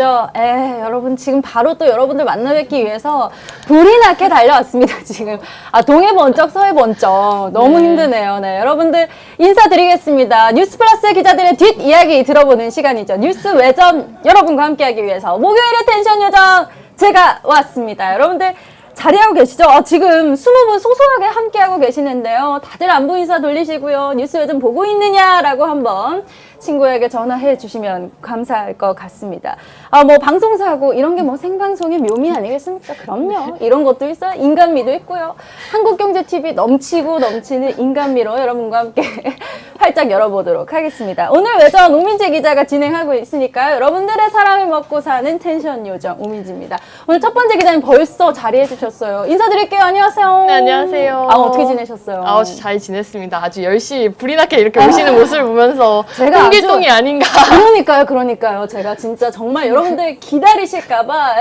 여러분 지금 바로 또 여러분들 만나 뵙기 위해서 불이 나게 달려왔습니다. 지금 동해 번쩍 서해 번쩍 너무 힘드네요. 네, 여러분들 인사드리겠습니다. 뉴스플러스 기자들의 뒷이야기 들어보는 시간이죠. 뉴스 외전 여러분과 함께하기 위해서 목요일의 텐션 요정 제가 왔습니다. 여러분들 자리하고 계시죠? 지금 20분 소소하게 함께하고 계시는데요. 다들 안부 인사 돌리시고요. 뉴스 외전 보고 있느냐라고 한번 친구에게 전화해 주시면 감사할 것 같습니다. 뭐 방송사고 이런 게 뭐 생방송의 묘미 아니겠습니까? 그럼요. 이런 것도 있어요. 인간미도 있고요. 한국경제TV 넘치고 넘치는 인간미로 여러분과 함께 활짝 열어보도록 하겠습니다. 오늘 외전 오민재 기자가 진행하고 있으니까요. 여러분들의 사랑을 먹고 사는 텐션 요정 오민지입니다. 오늘 첫 번째 기자님 벌써 자리해 주셨어요. 인사드릴게요. 안녕하세요. 네, 안녕하세요. 어떻게 지내셨어요? 잘 지냈습니다. 아주 열심히 불이 나게 이렇게 오시는 모습을 보면서 제가 홍길동이 아닌가. 그러니까요. 제가 진짜 정말 여러분들 기다리실까봐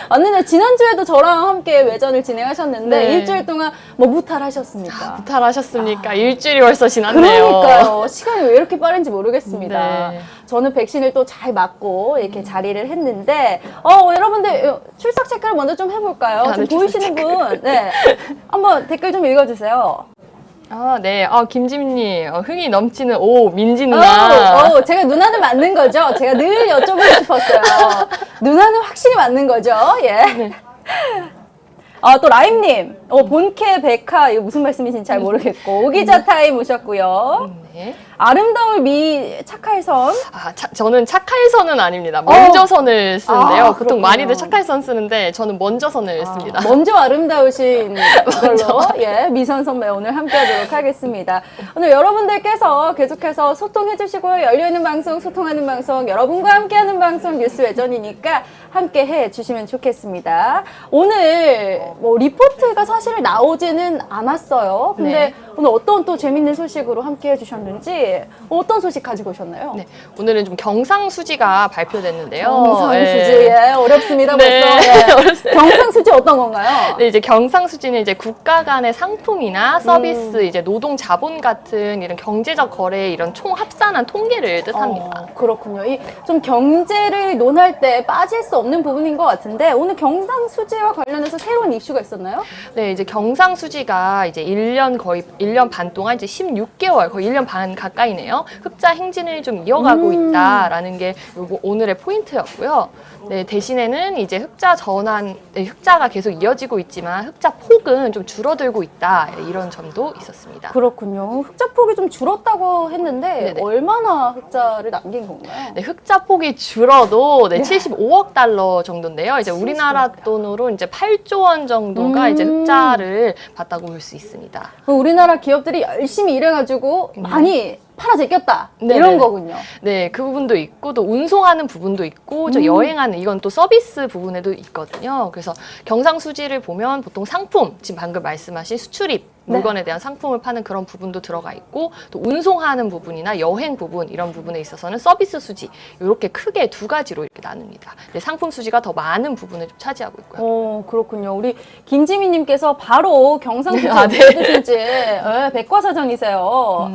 왔는데 지난주에도 저랑 함께 외전을 진행하셨는데 네. 일주일 동안 뭐 무탈하셨습니까? 무탈하셨습니까? 일주일이 벌써 지났네요. 그러니까요. 시간이 왜 이렇게 빠른지 모르겠습니다. 네. 저는 백신을 또 잘 맞고 이렇게 자리를 했는데 여러분들 출석 체크를 먼저 좀 해볼까요? 지금 보이시는 분 한번 댓글 좀 읽어주세요. 네. 김지민님, 흥이 넘치는 민지 누나. 제가 누나는 맞는 거죠? 제가 늘 여쭤보고 싶었어요. 누나는 확실히 맞는 거죠? 예. 네. 또 라임님, 본캐 백화, 이거 무슨 말씀이신지 잘 모르겠고, 오기자 타임 오셨고요. 네. 아름다울 미 착할선. 저는 착할선은 아닙니다. 먼저선을 쓰는데요. 보통 그렇군요. 많이들 착할선 쓰는데 저는 먼저선을 씁니다. 먼저 아름다우신 걸로 미선 선배 오늘 함께하도록 하겠습니다. 오늘 여러분들께서 계속해서 소통해 주시고요. 열려있는 방송, 소통하는 방송, 여러분과 함께하는 방송 뉴스 외전이니까 함께 해 주시면 좋겠습니다. 오늘 뭐 리포트가 사실 나오지는 않았어요. 근데 네. 오늘 어떤 또 재밌는 소식으로 함께 해주셨는지 어떤 소식 가지고 오셨나요? 네. 오늘은 좀 경상수지가 발표됐는데요. 경상수지 어렵습니다. 네. 벌써. 경상수지 어떤 건가요? 네, 이제 경상수지는 이제 국가 간의 상품이나 서비스, 이제 노동 자본 같은 이런 경제적 거래의 이런 총합산한 통계를 뜻합니다. 그렇군요. 좀 경제를 논할 때 빠질 수 없는 부분인 것 같은데 오늘 경상수지와 관련해서 새로운 이슈가 있었나요? 네, 이제 경상수지가 이제 1년 반 동안 이제 16개월, 거의 1년 반 가까이네요. 흑자 행진을 좀 이어가고 있다라는 게 요거 오늘의 포인트였고요. 네, 대신에는 이제 흑자가 계속 이어지고 있지만 흑자 폭은 좀 줄어들고 있다. 이런 점도 있었습니다. 그렇군요. 흑자 폭이 좀 줄었다고 했는데 네네. 얼마나 흑자를 남긴 건가요? 네, 흑자 폭이 줄어도 75억 달러 정도인데요. 이제 우리나라 돈으로 이제 8조 원 정도가 이제 흑자를 봤다고 볼 수 있습니다. 우리나라 기업들이 열심히 일해가지고 많이 팔아 제꼈다 이런 거군요. 네, 그 부분도 있고 또 운송하는 부분도 있고 저 여행하는 이건 또 서비스 부분에도 있거든요. 그래서 경상수지를 보면 보통 상품, 지금 방금 말씀하신 수출입 물건에 대한 상품을 파는 그런 부분도 들어가 있고 또 운송하는 부분이나 여행 부분 이런 부분에 있어서는 서비스 수지 이렇게 크게 두 가지로 이렇게 나눕니다. 네, 상품 수지가 더 많은 부분을 좀 차지하고 있고요. 그렇군요. 우리 김지민님께서 바로 경상수지 어떻게 드실지 백과사전이세요.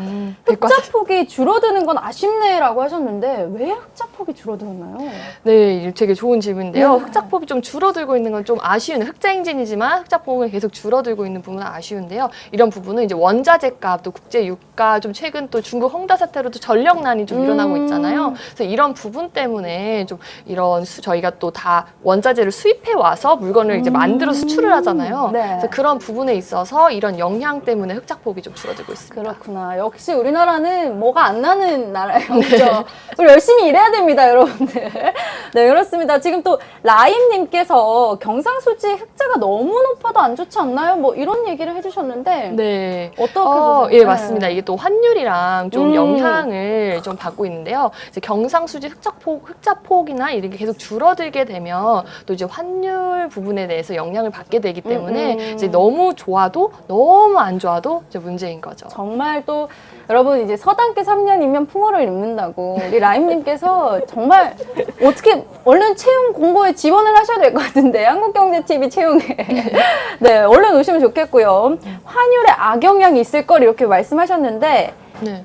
흑자 폭이 줄어드는 건 아쉽네라고 하셨는데 왜 흑자 폭이 줄어들었나요? 네, 되게 좋은 질문인데요. 흑자 폭이 좀 줄어들고 있는 건 좀 아쉬운 흑자 행진이지만 흑자 폭은 계속 줄어들고 있는 부분은 아쉬운데요. 이런 부분은 이제 원자재 값, 또 국제 유가, 좀 최근 또 중국 헝다 사태로도 전력난이 좀 일어나고 있잖아요. 그래서 이런 부분 때문에 좀 저희가 또 다 원자재를 수입해 와서 물건을 이제 만들어 수출을 하잖아요. 네. 그래서 그런 부분에 있어서 이런 영향 때문에 흑자폭이 좀 줄어들고 있습니다. 그렇구나. 역시 우리나라는 뭐가 안 나는 나라예요. 그렇죠? 우리 열심히 일해야 됩니다, 여러분들. 네, 그렇습니다. 지금 또 라임님께서 경상수지 흑자가 너무 높아도 안 좋지 않나요? 뭐 이런 얘기를 해주셨는데 네. 어떻게 보세요? 예, 맞습니다. 이게 또 환율이랑 좀 영향을 좀 받고 있는데요. 이제 경상수지 흑자폭이나 이런 게 계속 줄어들게 되면 또 이제 환율 부분에 대해서 영향을 받게 되기 때문에 이제 너무 좋아도 너무 안 좋아도 이제 문제인 거죠. 정말 또 여러분 이제 서당계 3년이면 풍어를 입는다고 우리 라임님께서 정말 어떻게 얼른 채용 공고에 지원을 하셔야 될 것 같은데 한국경제TV 채용에 네 얼른 오시면 좋겠고요. 환율에 악영향이 있을 걸 이렇게 말씀하셨는데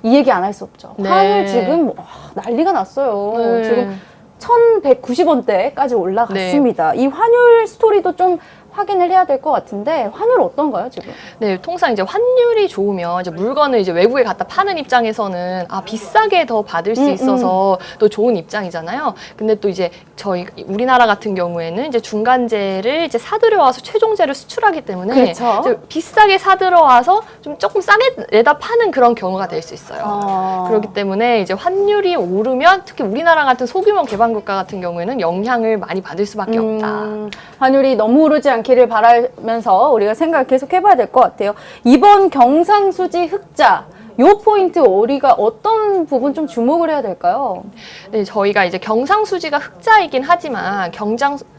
이 얘기 안 할 수 없죠. 네. 환율 지금 난리가 났어요. 지금 1190원대까지 올라갔습니다. 이 환율 스토리도 좀 확인을 해야 될 것 같은데 환율 어떤가요, 지금? 네, 통상 이제 환율이 좋으면 이제 물건을 이제 외국에 갖다 파는 입장에서는 비싸게 더 받을 수 있어서 또 좋은 입장이잖아요. 근데 또 이제 저희 우리나라 같은 경우에는 이제 중간재를 이제 사들여와서 최종재를 수출하기 때문에 그렇죠. 이제 비싸게 사들여와서 좀 조금 싸게 내다 파는 그런 경우가 될 수 있어요. 그렇기 때문에 이제 환율이 오르면 특히 우리나라 같은 소규모 개발 국가 같은 경우에는 영향을 많이 받을 수밖에 없다. 환율이 너무 오르지 않기를 바라면서 우리가 생각을 계속 해봐야 될 것 같아요. 이번 경상수지 흑자 요 포인트 우리가 어떤 부분 좀 주목을 해야 될까요? 네, 저희가 이제 경상수지가 흑자이긴 하지만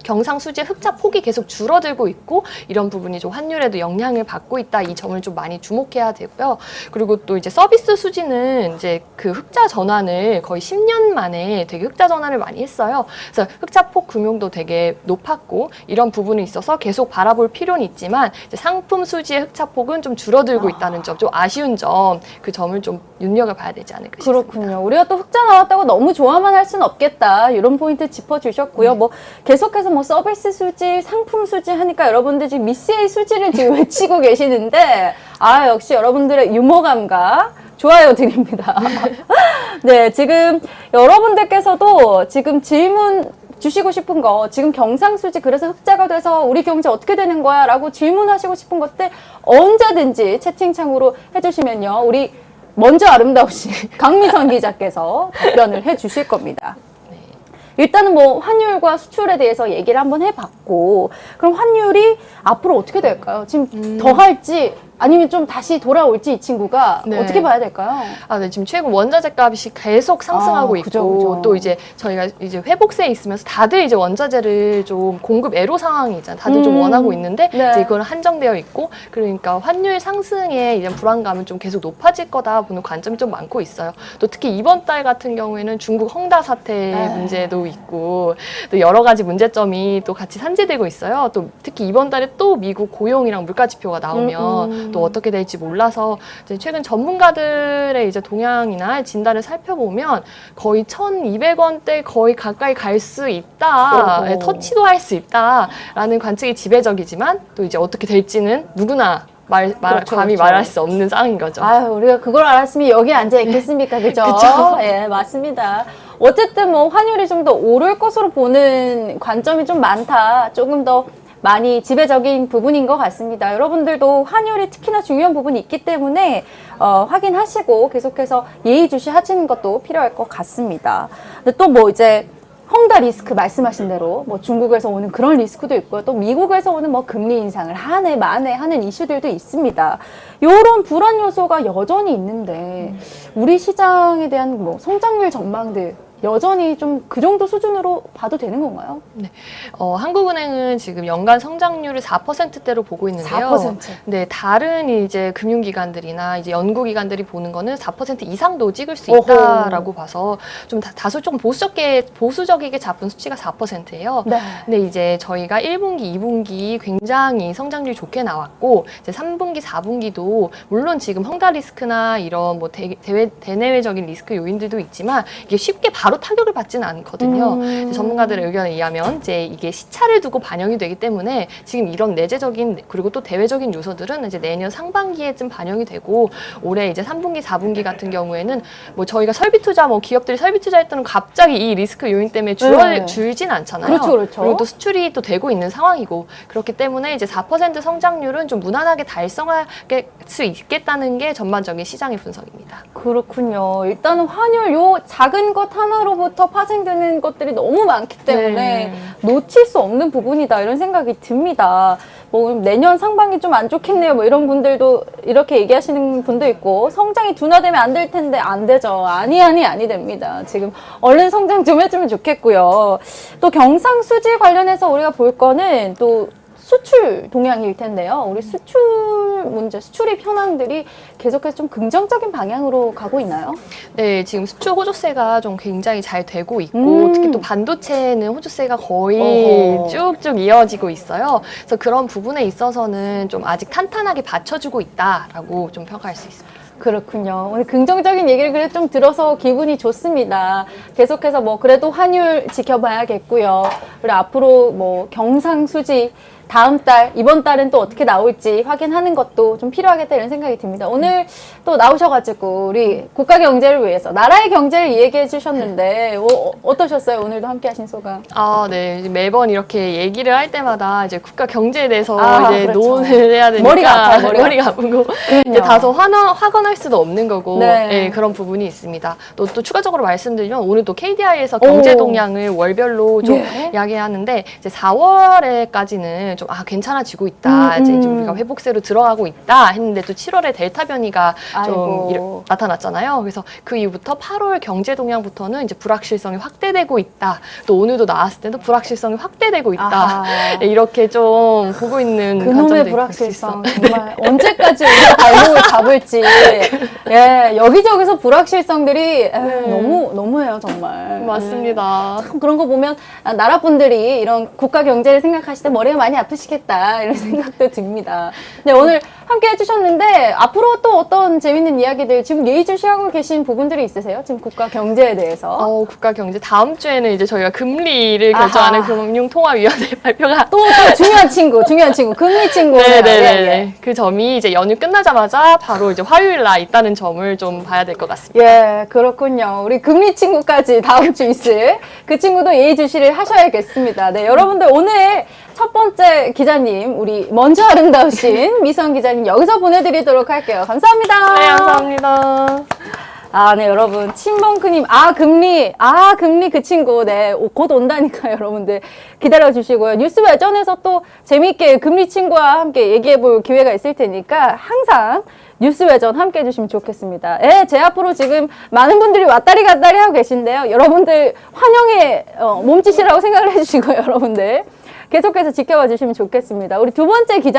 경상수지 흑자 폭이 계속 줄어들고 있고 이런 부분이 좀 환율에도 영향을 받고 있다. 이 점을 좀 많이 주목해야 되고요. 그리고 또 이제 서비스 수지는 이제 그 흑자 전환을 거의 10년 만에 되게 흑자 전환을 많이 했어요. 그래서 흑자 폭 금융도 되게 높았고 이런 부분이 있어서 계속 바라볼 필요는 있지만 이제 상품 수지의 흑자 폭은 좀 줄어들고 있다는 점, 좀 아쉬운 점. 그 점을 좀 눈여겨봐야 되지 않을까 싶습니다. 그렇군요. 우리가 또 흑자 나왔다고 너무 좋아만 할 수는 없겠다. 이런 포인트 짚어주셨고요. 뭐 계속해서 뭐 서비스 수지, 상품 수지 하니까 여러분들 지금 미스의 수지를 지금 외치고 계시는데 역시 여러분들의 유머 감각 좋아요 드립니다. 네, 지금 여러분들께서도 지금 질문 주시고 싶은 거, 지금 경상수지 그래서 흑자가 돼서 우리 경제 어떻게 되는 거야? 라고 질문하시고 싶은 것들 언제든지 채팅창으로 해주시면요. 우리 먼저 아름다우신 강미선 기자께서 답변을 해주실 겁니다. 일단은 뭐 환율과 수출에 대해서 얘기를 한번 해봤고, 그럼 환율이 앞으로 어떻게 될까요? 지금 더 할지 아니면 좀 다시 돌아올지 이 친구가 네. 어떻게 봐야 될까요? 네, 지금 최근 원자재 값이 계속 상승하고 있고 그죠. 또 이제 저희가 이제 회복세에 있으면서 다들 이제 원자재를 좀 공급 애로 상황이잖아요. 다들 좀 원하고 있는데 네. 이제 이건 한정되어 있고 그러니까 환율 상승에 이런 불안감은 좀 계속 높아질 거다 보는 관점이 좀 많고 있어요. 또 특히 이번 달 같은 경우에는 중국 헝다 사태 문제도 있고 또 여러 가지 문제점이 또 같이 산재되고 있어요. 또 특히 이번 달에 또 미국 고용이랑 물가 지표가 나오면 또 어떻게 될지 몰라서 이제 최근 전문가들의 이제 동향이나 진단을 살펴보면 거의 1,200원대 거의 가까이 갈 수 있다, 터치도 할 수 있다라는 관측이 지배적이지만 또 이제 어떻게 될지는 누구나 감히 말할 수 없는 상황인 거죠. 우리가 그걸 알았으면 여기 앉아 있겠습니까, 그죠? 그쵸? 예, 맞습니다. 어쨌든 뭐 환율이 좀 더 오를 것으로 보는 관점이 좀 많다. 조금 더 많이 지배적인 부분인 것 같습니다. 여러분들도 환율이 특히나 중요한 부분이 있기 때문에 확인하시고 계속해서 예의주시하시는 것도 필요할 것 같습니다. 근데 또 뭐 이제 헝다 리스크 말씀하신 대로 뭐 중국에서 오는 그런 리스크도 있고요. 또 미국에서 오는 뭐 금리 인상을 하네 마네 하는 이슈들도 있습니다. 이런 불안 요소가 여전히 있는데 우리 시장에 대한 뭐 성장률 전망들 여전히 좀 그 정도 수준으로 봐도 되는 건가요? 네. 한국은행은 지금 연간 성장률을 4%대로 보고 있는데요. 4%. 네, 다른 이제 금융기관들이나 이제 연구기관들이 보는 거는 4% 이상도 찍을 수 있다라고 봐서 좀 다소 조금 보수적이게 잡은 수치가 4%예요. 네. 근데 이제 저희가 1분기, 2분기 굉장히 성장률이 좋게 나왔고 이제 3분기, 4분기도 물론 지금 헝다 리스크나 이런 뭐 대내외적인 리스크 요인들도 있지만 이게 쉽게 바로 타격을 받지는 않거든요. 전문가들의 의견에 의하면 이제 이게 시차를 두고 반영이 되기 때문에 지금 이런 내재적인 그리고 또 대외적인 요소들은 이제 내년 상반기에쯤 반영이 되고 올해 이제 3분기, 4분기 같은 경우에는 뭐 저희가 설비 투자 뭐 기업들이 설비 투자했더니 갑자기 이 리스크 요인 때문에 줄진 않잖아요. 그렇죠. 그리고 또 수출이 또 되고 있는 상황이고 그렇기 때문에 이제 4% 성장률은 좀 무난하게 달성할 수 있겠다는 게 전반적인 시장의 분석입니다. 그렇군요. 일단은 환율 요 작은 것 하나로부터 파생되는 것들이 너무 많기 때문에 놓칠 수 없는 부분이다 이런 생각이 듭니다. 뭐 내년 상반기 좀 안 좋겠네요. 뭐 이런 분들도 이렇게 얘기하시는 분도 있고 성장이 둔화되면 안 될 텐데 안 되죠. 아니 됩니다. 지금 얼른 성장 좀 해주면 좋겠고요. 또 경상수지 관련해서 우리가 볼 거는 또 수출 동향일 텐데요. 우리 수출 문제, 수출입 현황들이 계속해서 좀 긍정적인 방향으로 가고 있나요? 네, 지금 수출 호조세가 좀 굉장히 잘 되고 있고 특히 또 반도체는 호조세가 거의 쭉쭉 이어지고 있어요. 그래서 그런 부분에 있어서는 좀 아직 탄탄하게 받쳐주고 있다라고 좀 평가할 수 있습니다. 그렇군요. 오늘 긍정적인 얘기를 그래도 좀 들어서 기분이 좋습니다. 계속해서 뭐 그래도 환율 지켜봐야겠고요. 그리고 앞으로 뭐 경상수지 다음 달, 이번 달은 또 어떻게 나올지 확인하는 것도 좀 필요하겠다 이런 생각이 듭니다. 오늘 또 나오셔가지고 우리 국가 경제를 위해서 나라의 경제를 이야기해 주셨는데 어떠셨어요? 오늘도 함께 하신 소감. 아, 네. 이제 매번 이렇게 얘기를 할 때마다 이제 국가 경제에 대해서 이제 그렇죠. 논을 해야 되니까 머리가 아파요, 머리가 아프고 이제 다소 화건할 수도 없는 거고 네, 그런 부분이 있습니다. 또 추가적으로 말씀드리면 오늘 또 KDI에서 경제 동향을 월별로 좀 이야기하는데 이제 4월에까지는 좀 괜찮아지고 있다. 이제 우리가 회복세로 들어가고 있다 했는데 또 7월에 델타 변이가 좀 나타났잖아요. 그래서 그 이후부터 8월 경제 동향부터는 이제 불확실성이 확대되고 있다. 또 오늘도 나왔을 때도 불확실성이 확대되고 있다. 네, 이렇게 좀 보고 있는 그놈의 불확실성 정말 언제까지 우리가 발목을 잡을지 예, 여기저기서 불확실성들이 너무해요 정말. 맞습니다. 참 그런 거 보면 나라 분들이 이런 국가 경제를 생각하실 때 머리가 많이 아프시겠다 이런 생각도 듭니다. 네, 오늘 함께 해주셨는데 앞으로 또 어떤 재밌는 이야기들 지금 예의주시하고 계신 부분들이 있으세요? 지금 국가 경제에 대해서? 국가 경제 다음 주에는 이제 저희가 금리를 결정하는 금융통화위원회 발표가 또 중요한 친구 금리 친구. 네네네. 그 점이 이제 연휴 끝나자마자 바로 이제 화요일 날 있다는 점을 좀 봐야 될 것 같습니다. 예, 그렇군요. 우리 금리 친구까지 다음 주 있을 그 친구도 예의주시를 하셔야겠습니다. 네, 여러분들 오늘 첫 번째 기자님, 우리 먼저 아름다우신 미선 기자님 여기서 보내드리도록 할게요. 감사합니다. 네, 감사합니다. 네, 여러분. 친벙크님, 금리 그 친구, 네, 곧 온다니까 여러분들 기다려주시고요. 뉴스 외전에서 또 재미있게 금리 친구와 함께 얘기해볼 기회가 있을 테니까 항상 뉴스 외전 함께 해주시면 좋겠습니다. 예, 제 앞으로 지금 많은 분들이 왔다리 갔다리 하고 계신데요. 여러분들 환영의 몸짓이라고 생각을 해주시고요, 여러분들. 계속해서 지켜봐 주시면 좋겠습니다. 우리 두 번째 기자